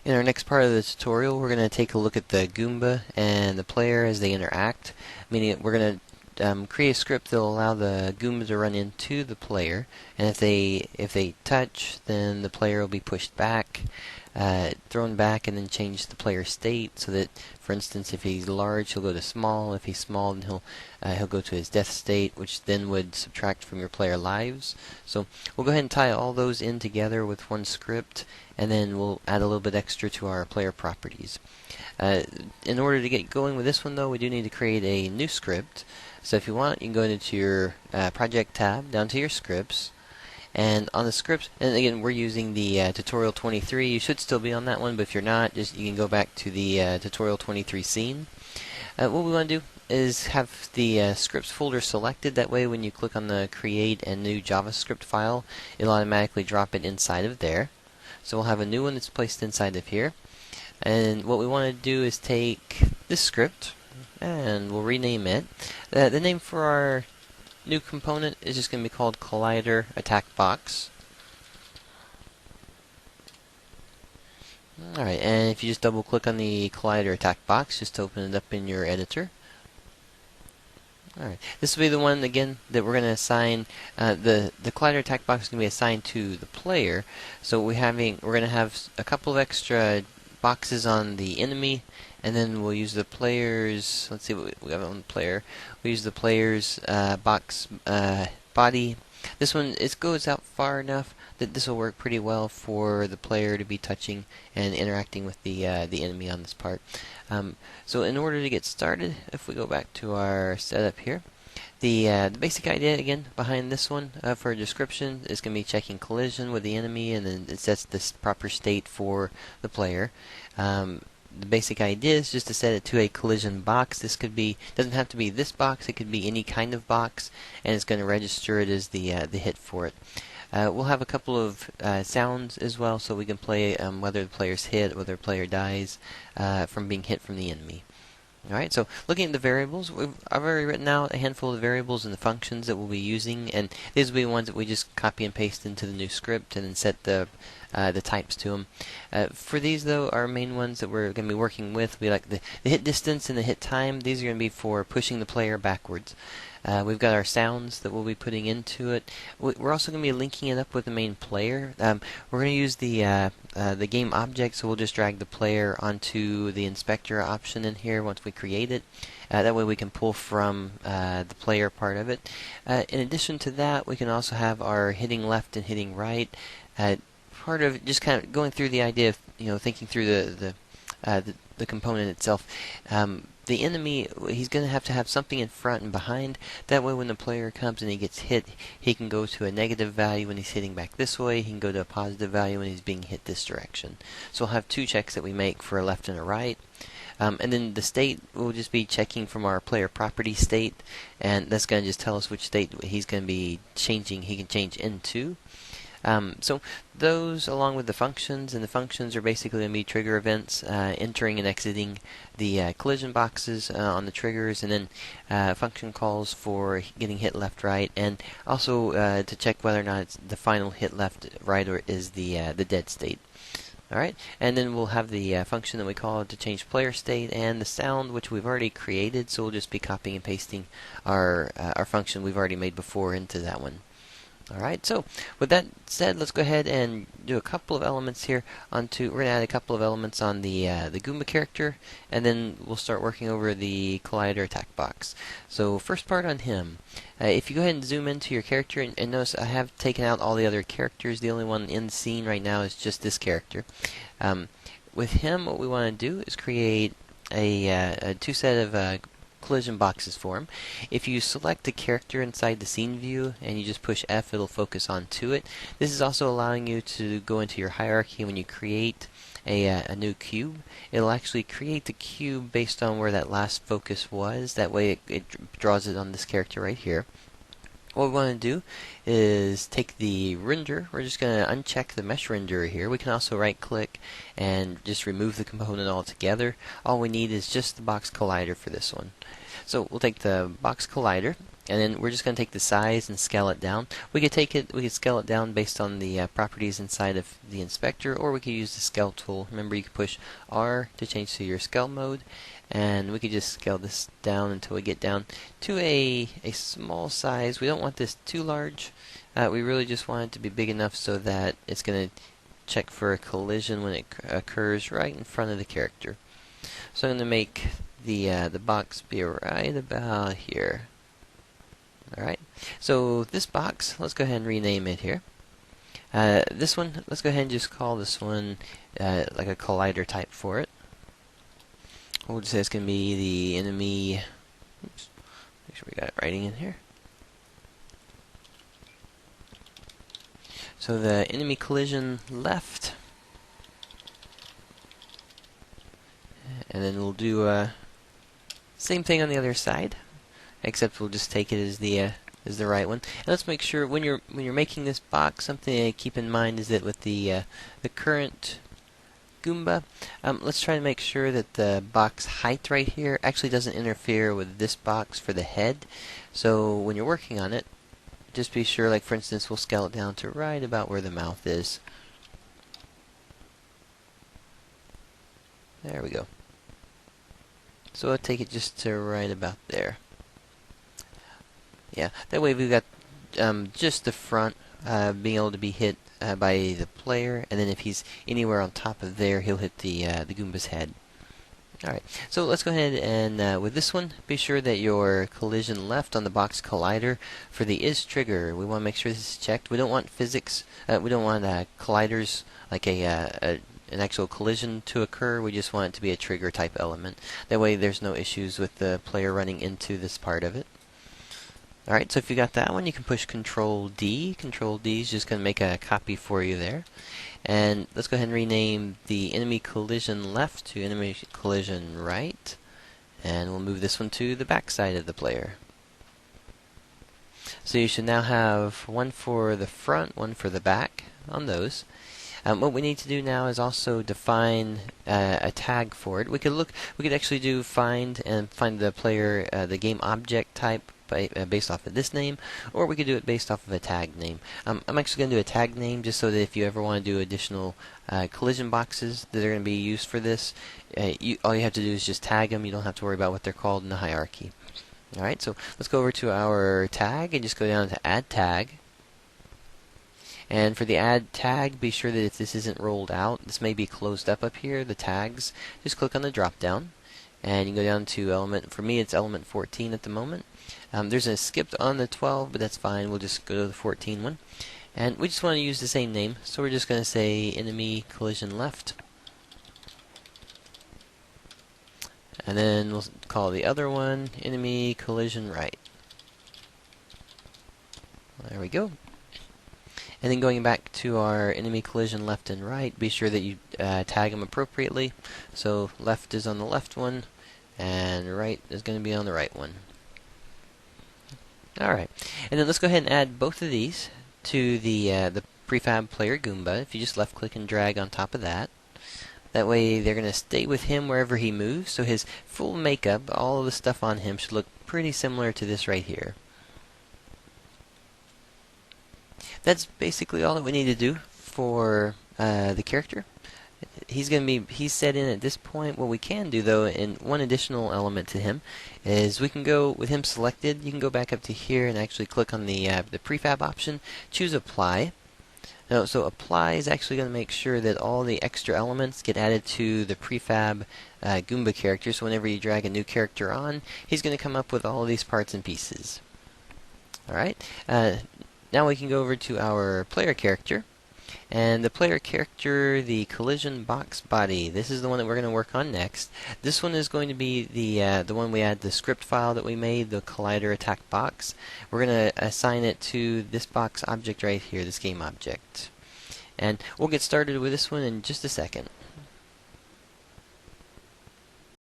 In our next part of the tutorial, we're going to take a look at the Goomba and the player as they interact, meaning we're going to create a script that will allow the Goomba to run into the player, and if they touch, then the player will be pushed back, thrown back, and then change the player's state so that, for instance, if he's large, he'll go to small. If he's small, then he'll go to his death state, which then would subtract from your player lives. So we'll go ahead and tie all those in together with one script, and then we'll add a little bit extra to our player properties. In order to get going with this one, though, we do need to create a new script. So if you want, you can go into your project tab, down to your scripts, and on the scripts, and again, we're using the tutorial 23. You should still be on that one, but if you're not, you can go back to the tutorial 23 scene. What we want to do is have the scripts folder selected. That way, when you click on the create a new JavaScript file, it'll automatically drop it inside of there. So we'll have a new one that's placed inside of here. And what we want to do is take this script, and we'll rename it. The name for our new component is just going to be called Collider Attack Box. Alright, and if you just double click on the Collider Attack Box, just open it up in your editor. Alright, this will be the one again that we're going to assign. The Collider Attack Box is going to be assigned to the player. So we're going to have a couple of extra boxes on the enemy, and then we'll use the player's, let's see what we have on the player. We use the player's box body. This one, it goes out far enough that this will work pretty well for the player to be touching and interacting with the enemy on this part. So in order to get started, if we go back to our setup here, the basic idea again behind this one for a description is going to be checking collision with the enemy, and then it sets this proper state for the player. The basic idea is just to set it to a collision box. This doesn't have to be this box, it could be any kind of box, and it's going to register it as the hit for it. We'll have a couple of sounds as well, so we can play whether the player's hit, whether the player dies from being hit from the enemy. Alright, so looking at the variables, I've already written out a handful of variables and the functions that we'll be using, and these will be the ones that we just copy and paste into the new script and then set the types to them. For these, though, our main ones that we're going to be working with will be like the hit distance and the hit time. These are going to be for pushing the player backwards. We've got our sounds that we'll be putting into it. We're also going to be linking it up with the main player. We're going to use the game object, so we'll just drag the player onto the inspector option in here once we create it. That way we can pull from the player part of it. In addition to that, we can also have our hitting left and hitting right. Part of just kind of going through the idea of thinking through the component itself. The enemy, he's going to have something in front and behind. That way when the player comes and he gets hit, he can go to a negative value when he's hitting back this way. He can go to a positive value when he's being hit this direction. So we'll have two checks that we make for a left and a right. And then the state will just be checking from our player property state, and that's going to just tell us which state he's going to be changing. He can change into. So those, along with the functions, and the functions are basically going to be trigger events, entering and exiting the collision boxes on the triggers, and then function calls for getting hit left, right, and also to check whether or not it's the final hit left, right, or is the dead state. Alright, and then we'll have the function that we call to change player state, and the sound, which we've already created, so we'll just be copying and pasting our function we've already made before into that one. Alright, so with that said, let's go ahead and do a couple of elements here we're going to add a couple of elements on the Goomba character, and then we'll start working over the Collider Attack Box. So first part on him. If you go ahead and zoom into your character, and notice I have taken out all the other characters. The only one in the scene right now is just this character. With him, what we want to do is create a two set of collision boxes for him. If you select the character inside the scene view and you just push F, it'll focus onto it. This is also allowing you to go into your hierarchy when you create a new cube. It'll actually create the cube based on where that last focus was. That way it draws it on this character right here. What we want to do is take the render. We're just going to uncheck the mesh renderer here. We can also right click and just remove the component altogether. All we need is just the box collider for this one. So we'll take the box collider, And then we're just going to take the size and scale it down. We could scale it down based on the properties inside of the inspector, or we could use the scale tool. Remember, you can push R to change to your scale mode, and we could just scale this down until we get down to a small size. We don't want this too large. We really just want it to be big enough so that it's going to check for a collision when it occurs right in front of the character. So I'm going to make the box be right about here. Alright, so this box, let's go ahead and rename it here. This one, let's go ahead and just call this one like a collider type for it. We'll just say it's going to be the enemy. Oops, make sure we got it writing in here. So the enemy collision left. And then we'll do same thing on the other side, except we'll just take it as the right one. And let's make sure when you're making this box, something to keep in mind is that with the current Goomba, let's try to make sure that the box height right here actually doesn't interfere with this box for the head. So when you're working on it, just be sure, like for instance, we'll scale it down to right about where the mouth is. There we go. So I'll take it just to right about there. Yeah, that way we've got just the front being able to be hit by the player, and then if he's anywhere on top of there, he'll hit the Goomba's head. Alright, so let's go ahead and with this one, be sure that your collision left on the box collider for the is trigger. We want to make sure this is checked. We don't want physics, we don't want colliders like an actual collision to occur. We just want it to be a trigger type element. That way there's no issues with the player running into this part of it. Alright, so if you got that one, you can push Control D. Control D is just going to make a copy for you there. And let's go ahead and rename the enemy collision left to enemy collision right. And we'll move this one to the back side of the player. So you should now have one for the front, one for the back on those. What we need to do now is also define a tag for it. We could actually do find and find the player, the game object type based off of this name, or we could do it based off of a tag name. I'm actually going to do a tag name just so that if you ever want to do additional collision boxes that are going to be used for this, all you have to do is just tag them. You don't have to worry about what they're called in the hierarchy. Alright, so let's go over to our tag and just go down to add tag. And for the add tag, be sure that if this isn't rolled out, this may be closed up here, the tags, just click on the drop down and you can go down to element, for me it's element 14 at the moment. There's a skipped on the 12, but that's fine. We'll just go to the 14 one. And we just want to use the same name, so we're just going to say enemy collision left. And then we'll call the other one enemy collision right. There we go. And then going back to our enemy collision left and right, be sure that you tag them appropriately. So left is on the left one, and right is going to be on the right one. Alright, and then let's go ahead and add both of these to the prefab player Goomba. If you just left click and drag on top of that. That way they're going to stay with him wherever he moves, so his full makeup, all of the stuff on him should look pretty similar to this right here. That's basically all that we need to do for the character. He's set in at this point. What we can do though, and one additional element to him, is we can go with him selected. You can go back up to here and actually click on the prefab option, choose apply. Now, so apply is actually going to make sure that all the extra elements get added to the prefab Goomba character. So whenever you drag a new character on, he's going to come up with all of these parts and pieces. All right. Now we can go over to our player character. And the player character, the collision box body, this is the one that we're going to work on next. This one is going to be the one we had the script file that we made, the collider attack box. We're going to assign it to this box object right here, this game object. And we'll get started with this one in just a second.